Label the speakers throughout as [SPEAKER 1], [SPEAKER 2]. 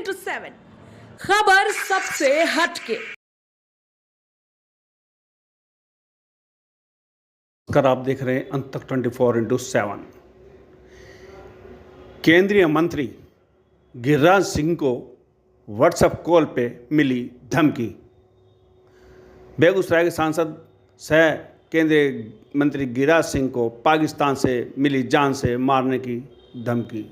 [SPEAKER 1] 24/7 खबर सबसे हटके।
[SPEAKER 2] कर आप देख रहे हैं अंत तक 24/7। केंद्रीय मंत्री गिरिराज सिंह को व्हाट्सएप कॉल पे मिली धमकी। बेगूसराय के सांसद सह केंद्रीय मंत्री गिरिराज सिंह को पाकिस्तान से मिली जान से मारने की धमकी।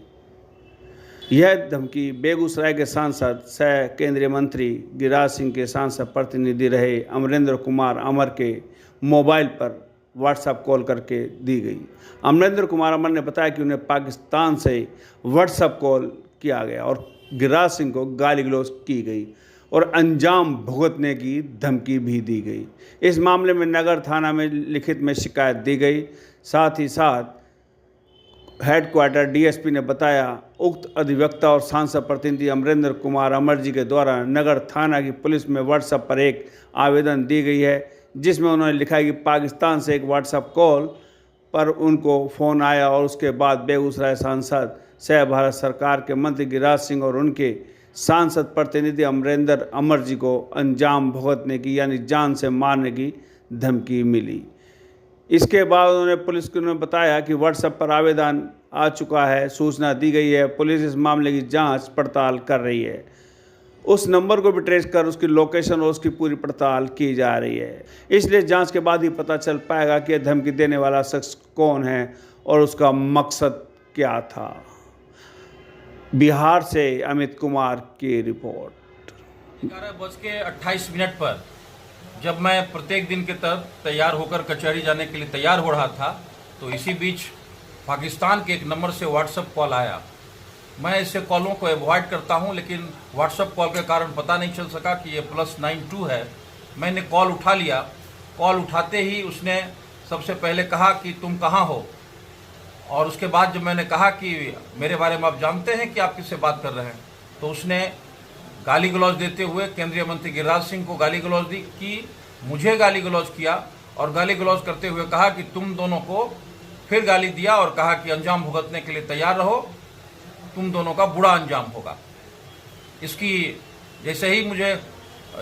[SPEAKER 2] यह धमकी बेगूसराय के सांसद सह केंद्रीय मंत्री गिरिराज सिंह के सांसद प्रतिनिधि रहे अमरेंद्र कुमार अमर के मोबाइल पर व्हाट्सएप कॉल करके दी गई। अमरेंद्र कुमार अमर ने बताया कि उन्हें पाकिस्तान से व्हाट्सएप कॉल किया गया और गिरिराज सिंह को गाली गलौज की गई और अंजाम भुगतने की धमकी भी दी गई। इस मामले में नगर थाना में लिखित में शिकायत दी गई। साथ ही साथ हेडक्वार्टर डीएसपी ने बताया उक्त अधिवक्ता और सांसद प्रतिनिधि अमरेंद्र कुमार अमर जी के द्वारा नगर थाना की पुलिस में व्हाट्सएप पर एक आवेदन दी गई है, जिसमें उन्होंने लिखा है कि पाकिस्तान से एक व्हाट्सएप कॉल पर उनको फ़ोन आया और उसके बाद बेगूसराय सांसद सह भारत सरकार के मंत्री गिरिराज सिंह और उनके सांसद प्रतिनिधि अमरेंद्र अमर जी को अंजाम भुगतने की यानी जान से मारने की धमकी मिली। इसके बाद उन्होंने पुलिस को बताया कि व्हाट्सएप पर आवेदन आ चुका है, सूचना दी गई है, पुलिस इस मामले की जांच पड़ताल कर रही है। उस नंबर को भी ट्रेस कर उसकी लोकेशन और उसकी पूरी पड़ताल की जा रही है। इसलिए जांच के बाद ही पता चल पाएगा कि यह धमकी देने वाला शख्स कौन है और उसका मकसद क्या था। बिहार से अमित कुमार की रिपोर्ट।
[SPEAKER 3] 11:28 पर जब मैं प्रत्येक दिन के तरह तैयार होकर कचहरी जाने के लिए तैयार हो रहा था, तो इसी बीच पाकिस्तान के एक नंबर से व्हाट्सएप कॉल आया। मैं ऐसे कॉलों को अवॉइड करता हूं, लेकिन व्हाट्सएप कॉल के कारण पता नहीं चल सका कि ये +92 है। मैंने कॉल उठा लिया। कॉल उठाते ही उसने सबसे पहले कहा कि तुम कहाँ हो, और उसके बाद जब मैंने कहा कि मेरे बारे में आप जानते हैं कि आप किससे बात कर रहे हैं, तो उसने गाली गलौज देते हुए केंद्रीय मंत्री गिरिराज सिंह को गाली गलौज दी कि मुझे गाली गलौज किया, और गाली गलौज करते हुए कहा कि तुम दोनों को फिर गाली दिया और कहा कि अंजाम भुगतने के लिए तैयार रहो, तुम दोनों का बुरा अंजाम होगा। इसकी जैसे ही मुझे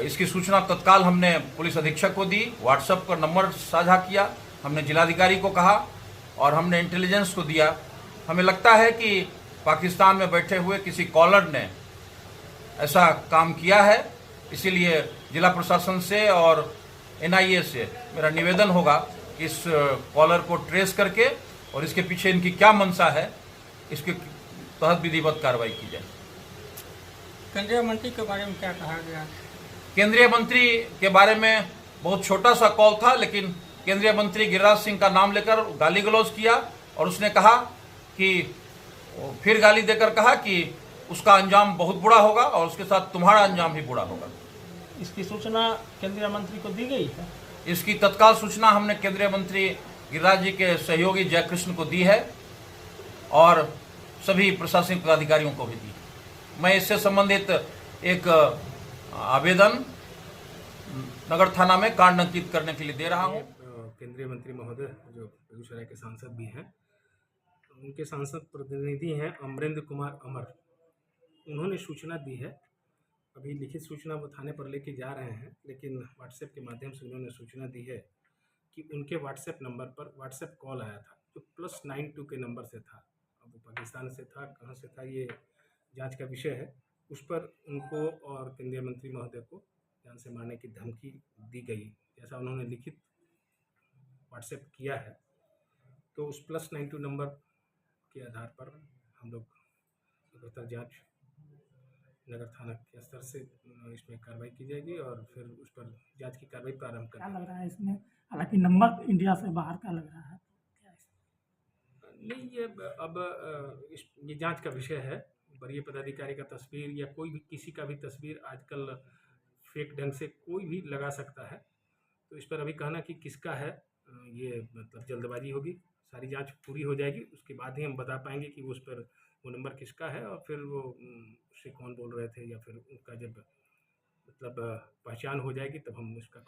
[SPEAKER 3] इसकी सूचना तत्काल हमने पुलिस अधीक्षक को दी, व्हाट्सएप पर नंबर साझा किया, हमने जिलाधिकारी को कहा और हमने इंटेलिजेंस को दिया। हमें लगता है कि पाकिस्तान में बैठे हुए किसी कॉलर ने ऐसा काम किया है, इसीलिए जिला प्रशासन से और एनआईए से मेरा निवेदन होगा कि इस कॉलर को ट्रेस करके और इसके पीछे इनकी क्या मंशा है, इसके तहत विधिवत कार्रवाई की जाए।
[SPEAKER 4] केंद्रीय मंत्री के बारे में क्या कहा गया?
[SPEAKER 3] केंद्रीय मंत्री के बारे में बहुत छोटा सा कॉल था, लेकिन केंद्रीय मंत्री गिरिराज सिंह का नाम लेकर गाली गलौज किया और उसने कहा कि फिर गाली देकर कहा कि उसका अंजाम बहुत बुरा होगा और उसके साथ तुम्हारा अंजाम भी बुरा होगा।
[SPEAKER 4] इसकी सूचना केंद्रीय मंत्री को दी गई है?
[SPEAKER 3] इसकी तत्काल सूचना हमने केंद्रीय मंत्री गिरिराज जी के सहयोगी जयकृष्ण को दी है और सभी प्रशासनिक पदाधिकारियों को भी दी। मैं इससे संबंधित एक आवेदन नगर थाना में कांड अंकित करने के लिए दे रहा हूँ।
[SPEAKER 5] केंद्रीय मंत्री महोदय जो बेगूसराय के सांसद भी हैं, उनके सांसद प्रतिनिधि हैं अमरेंद्र कुमार अमर, उन्होंने सूचना दी है। अभी लिखित सूचना वो थाने पर लेके जा रहे हैं, लेकिन व्हाट्सएप के माध्यम से उन्होंने सूचना दी है कि उनके व्हाट्सएप नंबर पर व्हाट्सएप कॉल आया था जो +92 के नंबर से था। अब वो पाकिस्तान से था, कहाँ से था ये जांच का विषय है। उस पर उनको और केंद्रीय मंत्री महोदय को जान से मारने की धमकी दी गई, जैसा उन्होंने लिखित व्हाट्सएप किया है। तो उस +92 नंबर के आधार पर हम लोग लगातार जाँच नगर थाना के स्तर से इसमें कार्रवाई की जाएगी और फिर उस पर जांच की कार्रवाई प्रारंभ कर।
[SPEAKER 4] क्या लग रहा है इसमें? हालांकि नंबर इंडिया से बाहर का लग रहा है, क्या
[SPEAKER 5] नहीं, ये अब ये जांच का विषय है। वरीय पदाधिकारी का तस्वीर या कोई भी किसी का भी तस्वीर आजकल फेक ढंग से कोई भी लगा सकता है, तो इस पर अभी कहना कि किसका है ये मतलब जल्दबाजी होगी। सारी जांच पूरी हो जाएगी, उसके बाद ही हम बता पाएंगे कि उस पर वो नंबर किसका है और फिर वो उससे कौन बोल रहे थे, या फिर उनका जब मतलब पहचान हो जाएगी तब हम उसका